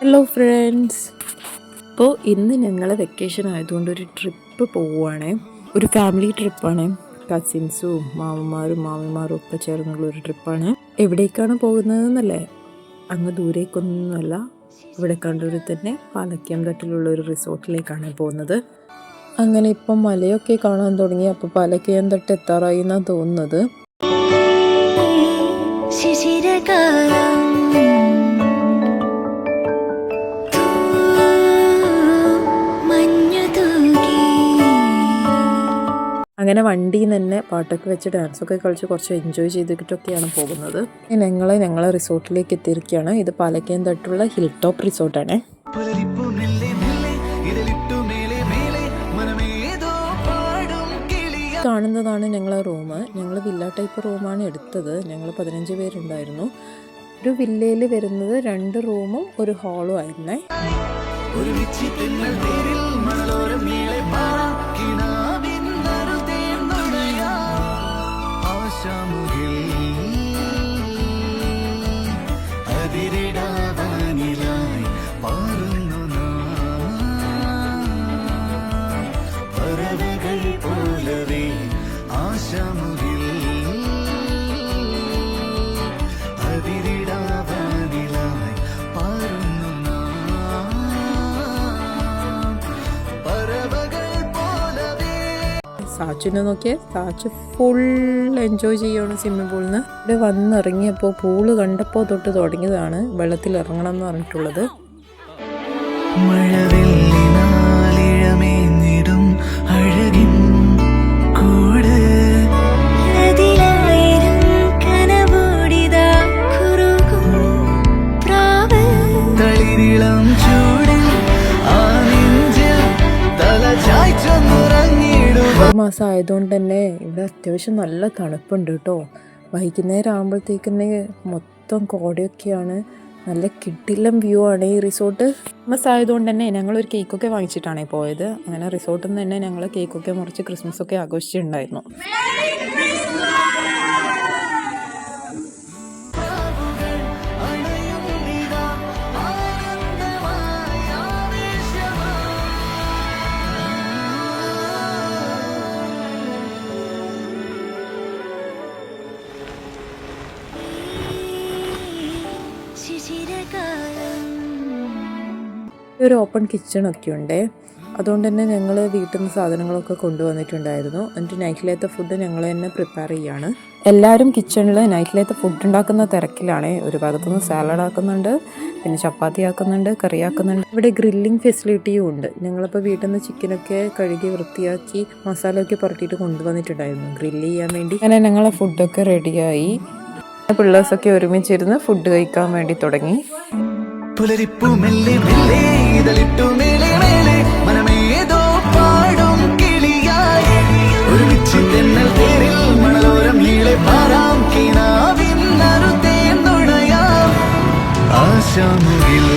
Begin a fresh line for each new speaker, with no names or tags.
Hello friends, അപ്പോൾ ഇന്ന് ഞങ്ങൾ വെക്കേഷൻ ആയതുകൊണ്ട് ഒരു ട്രിപ്പ് പോവുകയാണേ. ഒരു ഫാമിലി ട്രിപ്പാണ്. കസിൻസും മാമന്മാരും മാമിമാരും ഒക്കെ ചേർന്നുള്ളൊരു ട്രിപ്പാണ്. എവിടേക്കാണ് പോകുന്നതെന്നല്ലേ, അങ്ങ് ദൂരേക്കൊന്നുമല്ല, ഇവിടെ കണ്ടൂരിൽ തന്നെ പാലക്കയം തട്ടിലുള്ള ഒരു റിസോർട്ടിലേക്കാണ് പോകുന്നത്. അങ്ങനെ ഇപ്പം മലയൊക്കെ കാണാൻ തുടങ്ങി. അപ്പോൾ പാലക്കയം തട്ട് എത്താറായി എന്നാണ് തോന്നുന്നത്. അങ്ങനെ വണ്ടിയിൽ നിന്ന് തന്നെ പാട്ടൊക്കെ വെച്ച് ഡാൻസൊക്കെ കളിച്ച് കുറച്ച് എൻജോയ് ചെയ്തിട്ടൊക്കെയാണ് പോകുന്നത്. ഞങ്ങളെ റിസോർട്ടിലേക്ക് എത്തിയിരിക്കുകയാണ്. ഇത് പാലക്കയം തട്ടുള്ള ഹിൽ ടോപ്പ് റിസോർട്ടാണ്. കാണുന്നതാണ് ഞങ്ങളെ റൂം. ഞങ്ങൾ വില്ല ടൈപ്പ് റൂമാണ് എടുത്തത്. ഞങ്ങൾ 15 പേരുണ്ടായിരുന്നു. ഒരു വില്ലയിൽ വരുന്നത് 2 റൂമും ഒരു ഹാളും ആയിരുന്നേ. സാച്ചുവിനെ നോക്കിയേ, സാച്ചു ഫുൾ എൻജോയ് ചെയ്യണം സ്വിമ്മിംഗ് പൂളിൽ നിന്ന്. ഇവിടെ വന്നിറങ്ങിയപ്പോൾ പൂള് കണ്ടപ്പോൾ തൊട്ട് തുടങ്ങിയതാണ് വെള്ളത്തിൽ ഇറങ്ങണം എന്ന് പറഞ്ഞിട്ടുള്ളത്. മാസം ആയതുകൊണ്ട് തന്നെ ഇവിടെ അത്യാവശ്യം നല്ല തണുപ്പുണ്ട് കേട്ടോ. വൈകുന്നേരം ആകുമ്പോഴത്തേക്കന്നെ മൊത്തം കോടയൊക്കെയാണ്. നല്ല കിടിലം വ്യൂ ആണ് ഈ റിസോർട്ട്. ക്രിസ്മസ് ആയതുകൊണ്ട് തന്നെ ഞങ്ങളൊരു കേക്കൊക്കെ വാങ്ങിച്ചിട്ടാണ് പോയത്. അങ്ങനെ റിസോർട്ടിൽ നിന്ന് തന്നെ ഞങ്ങൾ കേക്കൊക്കെ മുറിച്ച് ക്രിസ്മസ് ഒക്കെ ആഘോഷിച്ചിട്ടുണ്ടായിരുന്നു. ഒരു ഓപ്പൺ കിച്ചണൊക്കെ ഉണ്ട്. അതുകൊണ്ട് തന്നെ ഞങ്ങൾ വീട്ടിൽ നിന്ന് സാധനങ്ങളൊക്കെ കൊണ്ടുവന്നിട്ടുണ്ടായിരുന്നു. എന്നിട്ട് നൈറ്റിലത്തെ ഫുഡ് ഞങ്ങൾ തന്നെ പ്രിപ്പയർ ചെയ്യാണ്. എല്ലാവരും കിച്ചണിൽ നൈറ്റിലത്തെ ഫുഡ് ഉണ്ടാക്കുന്ന തിരക്കിലാണ്. ഒരു ഭാഗത്തുനിന്ന് സാലഡ് ആക്കുന്നുണ്ട്, പിന്നെ ചപ്പാത്തി ആക്കുന്നുണ്ട്, കറി ആക്കുന്നുണ്ട്. ഇവിടെ ഗ്രില്ലിംഗ് ഫെസിലിറ്റിയും ഉണ്ട്. ഞങ്ങളിപ്പോൾ വീട്ടിൽ നിന്ന് ചിക്കനൊക്കെ കഴുകി വൃത്തിയാക്കി മസാലയൊക്കെ പുരട്ടിയിട്ട് കൊണ്ടുവന്നിട്ടുണ്ടായിരുന്നു ഗ്രില്ല് ചെയ്യാൻ വേണ്ടി. അങ്ങനെ ഞങ്ങളെ ഫുഡൊക്കെ റെഡിയായി. പിള്ളേഴ്സൊക്കെ ഒരുമിച്ചിരുന്ന് ഫുഡ് കഴിക്കാൻ വേണ്ടി തുടങ്ങി. പുലരിപ്പൂ മെല്ലെ മെല്ലെ ഇതളിട്ടു മേലെ മേലെ മനമേതോ പാടും കിളിയായി ഒരുമിച്ച് തെന്നൽ തേരിൽ മണലോരം നീളെ പാറാം കിനാവിൻ നറുതേൻ നുണയാം ആശാമുകിൽ